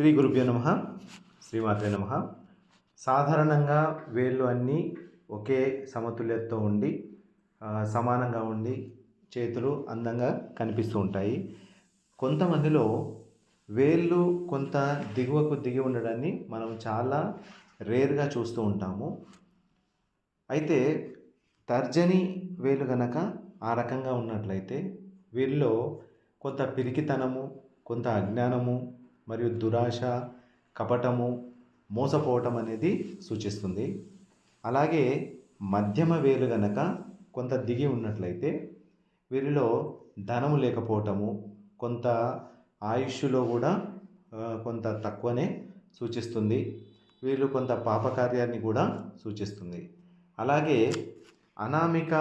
శ్రీ గురుభ్యో నమః. శ్రీమాత్రే నమః. సాధారణంగా వేళ్ళు అన్నీ ఒకే సమతుల్యతతో ఉండి సమానంగా ఉండి చేతులు అందంగా కనిపిస్తూ ఉంటాయి. కొంతమందిలో వేళ్ళు కొంత దిగువకు దిగి ఉండడాన్ని మనం చాలా రేర్గా చూస్తూ ఉంటాము. అయితే తర్జని వేలు గనక ఆ రకంగా ఉన్నట్లయితే వీరిలో కొంత పిరికితనము, కొంత అజ్ఞానము మరియు దురాశ, కపటము, మోసపోవటం అనేది సూచిస్తుంది. అలాగే మధ్యమ వేలు గనక కొంత దిగి ఉన్నట్లయితే వీరిలో ధనము లేకపోవటము, కొంత ఆయుష్లో కూడా కొంత తక్కువనే సూచిస్తుంది. వీళ్ళు కొంత పాపకార్యాన్ని కూడా సూచిస్తుంది. అలాగే అనామిక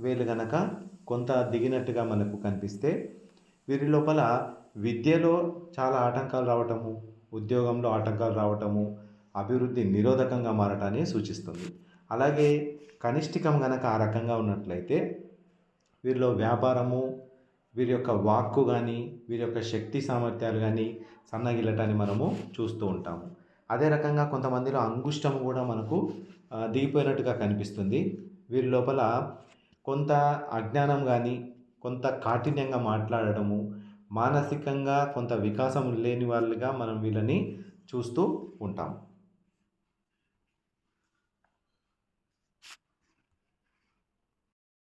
వేలు గనక కొంత దిగినట్టుగా మనకు కనిపిస్తే వీరి లోపల విద్యలో చాలా ఆటంకాలు రావటము, ఉద్యోగంలో ఆటంకాలు రావటము, అభివృద్ధి నిరోధకంగా మారటాన్ని సూచిస్తుంది. అలాగే కనిష్ఠికం గనక ఆ రకంగా ఉన్నట్లయితే వీరిలో వ్యాపారము, వీరి యొక్క వాక్కు కానీ, వీరి యొక్క శక్తి సామర్థ్యాలు కానీ సన్నగిల్లటాన్ని మనము చూస్తూ ఉంటాము. అదే రకంగా కొంతమందిలో అంగుష్టము కూడా మనకు దిగిపోయినట్టుగా కనిపిస్తుంది. వీరి లోపల కొంత అజ్ఞానం కానీ, కొంత కాఠిన్యంగా మాట్లాడడము, మానసికంగా కొంత వికాసం లేని వాళ్ళుగా మనం వీళ్ళని చూస్తూ ఉంటాం.